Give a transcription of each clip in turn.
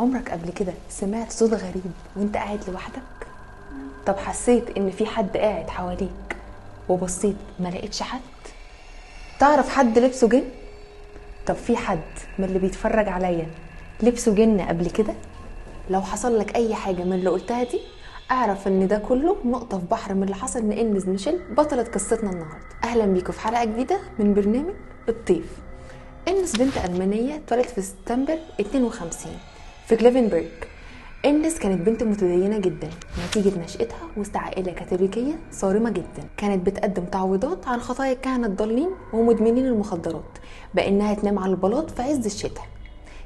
عمرك قبل كده سمعت صوت غريب وانت قاعد لوحدك؟ طب حسيت ان في حد قاعد حواليك وبصيت ما لقيتش حد؟ تعرف حد لبسه جن؟ طب في حد من اللي بيتفرج عليا لبسه جن قبل كده؟ لو حصل لك اي حاجة من اللي قلتها دي اعرف ان ده كله نقطة في بحر من اللي حصل لإنس ميشيل بطلة قصتنا النهاردة. اهلا بيكم في حلقة جديدة من برنامج الطيف. إنس بنت ألمانية اتولدت في سبتمبر 52 في كليفنبرج. إنس كانت بنت متدينة جدا نتيجة نشأتها وسط عائلة كاثوليكية صارمة جدا، كانت بتقدم تعويضات عن خطايا الكهنة الضالين ومدمنين المخدرات بأنها تنام على البلاط في عز الشتاء.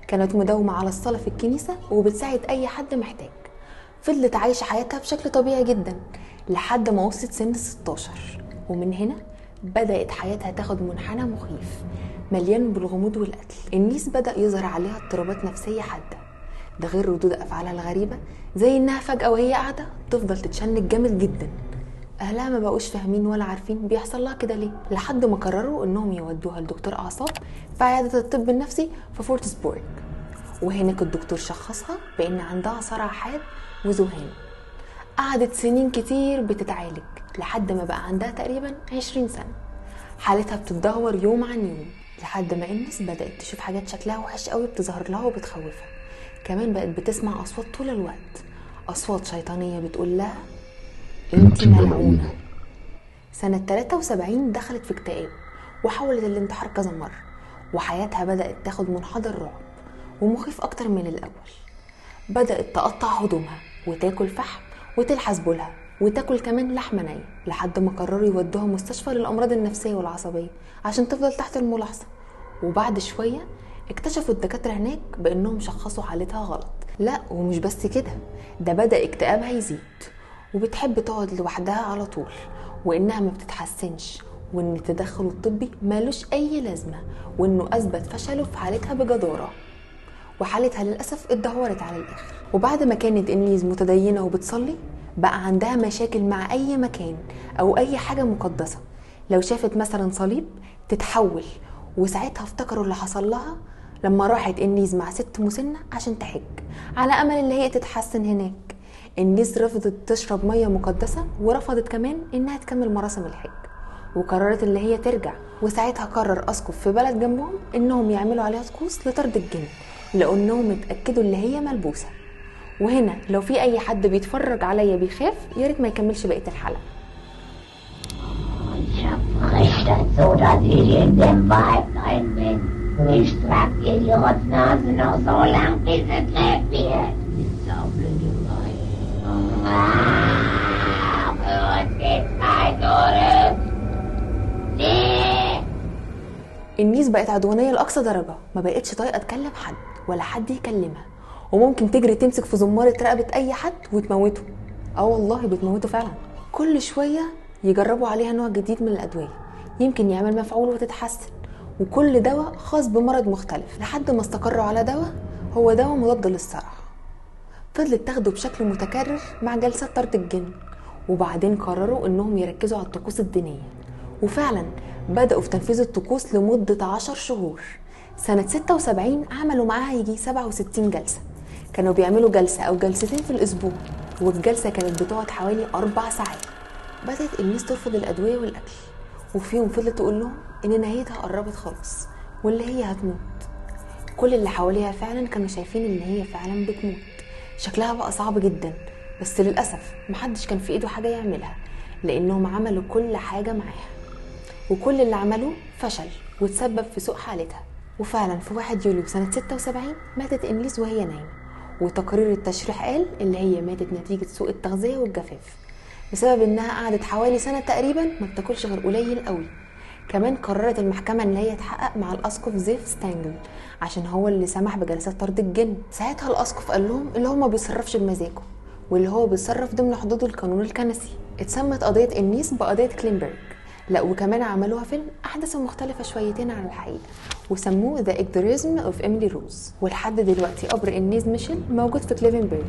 كانت مداومة على الصلاة في الكنيسة وبتساعد أي حد محتاج. فضلت عايشة حياتها بشكل طبيعي جدا لحد ما وصلت سن 16، ومن هنا بدأت حياتها تاخد منحنى مخيف مليان بالغموض والقتل. النيس بدأ يظهر عليها اضطرابات نفسية حادة، ده غير ردود أفعالها الغريبة زي إنها فجأة وهي قاعدة تفضل تتشنج جامد جدا. أهلها ما بقوش فاهمين ولا عارفين بيحصل لها كده ليه، لحد ما قرروا إنهم يودوها لدكتور أعصاب في عيادة الطب النفسي في فورتسبورغ، وهناك الدكتور شخصها بإن عندها صرع حاد وذهان. قعدت سنين كتير بتتعالج لحد ما بقى عندها تقريبا 20 سنة. حالتها بتتدهور يوم عن يوم لحد ما إنس بدأت تشوف حاجات شكلها وحش قوي بتظهر لها وبتخوفها. كمان بقت بتسمع أصوات طول الوقت، أصوات شيطانية بتقول لها انت ملعونة. سنة 73 دخلت في اكتئاب وحاولت الانتحار كذا مرة، وحياتها بدأت تاخد منحدر رعب ومخيف أكتر من الأول. بدأت تقطع هدومها وتاكل فحم وتلحس بولها وتاكل كمان لحمة نية، لحد ما قرروا يودوها مستشفى للأمراض النفسية والعصبية عشان تفضل تحت الملاحظة. وبعد شوية اكتشفوا الدكاترة هناك بأنهم شخصوا حالتها غلط. لا ومش بس كده، ده بدأ اكتئابها يزيد وبتحب تقعد لوحدها على طول، وإنها ما بتتحسنش، وإن التدخل الطبي مالوش أي لازمة، وإنه أثبت فشله في حالتها بجدارة. وحالتها للأسف اتدهورت على الآخر. وبعد ما كانت إنيس متدينة وبتصلي بقى عندها مشاكل مع أي مكان أو أي حاجة مقدسة. لو شافت مثلا صليب تتحول، وساعتها افتكروا اللي حصل لها لما راحت إنيس مع ست مسنة عشان تحج على أمل اللي هي تتحسن هناك. إنيس رفضت تشرب مية مقدسة ورفضت كمان إنها تكمل مراسم الحج، وقررت اللي هي ترجع. وساعتها قرر أسقف في بلد جنبهم إنهم يعملوا عليها طقوس لطرد الجن لأنهم اتأكدوا اللي هي ملبوسة. وهنا لو في أي حد بيتفرج عليا بيخاف ياريت ما يكملش بقية الحلقة. Ich hab recht dazu, dass ich in dem Wald rein bin. Ich trag dir die Rotznase noch so lang, bis es leer wird. Die saublöde Weih. Hört geht's nicht, oder? Nee. النيس بقت عدوانية لأقصى درجة، ما بقتش طايقة تكلم حد ولا حد يكلمها، وممكن تجري تمسك في زمارة رقبة أي حد وتموته. والله بتموته فعلا. كل شوية يجربوا عليها نوع جديد من الأدوية يمكن يعمل مفعول وتتحسن، وكل دواء خاص بمرض مختلف، لحد ما استقروا على دواء هو دواء مضاد للصرع. فضلت تاخده بشكل متكرر مع جلسات طرد الجن، وبعدين قرروا انهم يركزوا على الطقوس الدينية، وفعلا بدأوا في تنفيذ الطقوس لمدة 10 شهور. سنة 76 عملوا معاها يجي 67 جلسة، كانوا بيعملوا جلسة أو جلستين في الأسبوع، والجلسة كانت بتقعد حوالي 4 ساعات. بدأت إنيس ترفض الأدوية والأكل، وفي يوم فضلت تقول لهم إن نهايتها قربت خالص واللي هي هتموت. كل اللي حواليها فعلا كانوا شايفين إن هي فعلا بتموت، شكلها بقى صعب جدا، بس للأسف محدش كان في إيده حاجة يعملها لأنهم عملوا كل حاجة معاها، وكل اللي عملوه فشل وتسبب في سوء حالتها. وفعلا في 1 يوليو سنة 76 ماتت إنيس وهي نايمة، وتقرير التشريح قال اللي هي ماتت نتيجة سوء التغذية والجفاف بسبب انها قعدت حوالي سنة تقريبا ما بتاكلش غير قليل قوي. كمان قررت المحكمة ان هي تحقق مع الاسقف زيف ستانجل عشان هو اللي سمح بجلسات طرد الجن. ساعتها الاسقف قال لهم اللي هو ما بيصرفش بمزاجه واللي هو بيتصرف ضمن حدود القانون الكنسي. اتسمت قضية إنيس بقضية كلينبرج. لا وكمان عملوها فيلم احداثه مختلفة شويتين عن الحقيقة وسموه The Exorcism of Emily Rose. ولحد دلوقتي قبر إنيس ميشيل موجود في كليفنبرج،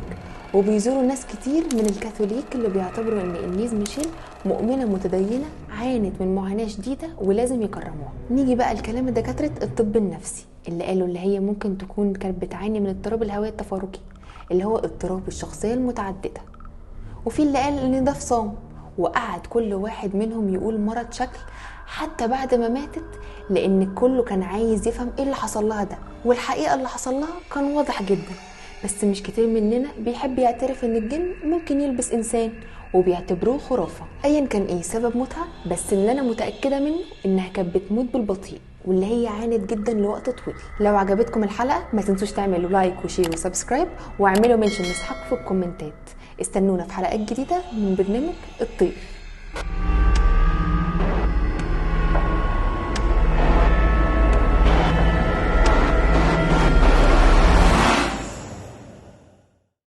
وبيزوروا ناس كتير من الكاثوليك اللي بيعتبروا ان إنيس ميشيل مؤمنة متدينة عانت من معاناة شديدة ولازم يكرموها. نيجي بقى لكلام دكاترة الطب النفسي اللي قالوا اللي هي ممكن تكون كانت بتعاني من اضطراب الهوية التفارقي اللي هو اضطراب الشخصية المتعددة. وفي اللي قال ان ده فصام، وقعد كل واحد منهم يقول مرض شكل حتى بعد ما ماتت، لان كله كان عايز يفهم ايه اللي حصل لها ده. والحقيقة اللي حصل لها كان واضح جدا، بس مش كتير مننا بيحب يعترف ان الجن ممكن يلبس انسان وبيعتبروه خرافة. ايا كان ايه سبب موتها، بس اللي انا متأكدة منه انها كانت بتموت بالبطيء، واللي هي عانت جدا لوقت طويل. لو عجبتكم الحلقة ما تنسوش تعملوا لايك وشير وسبسكرايب، واعملوا منشن لاصحابكم في الكومنتات. استنونا في حلقات جديدة من برنامج الطير.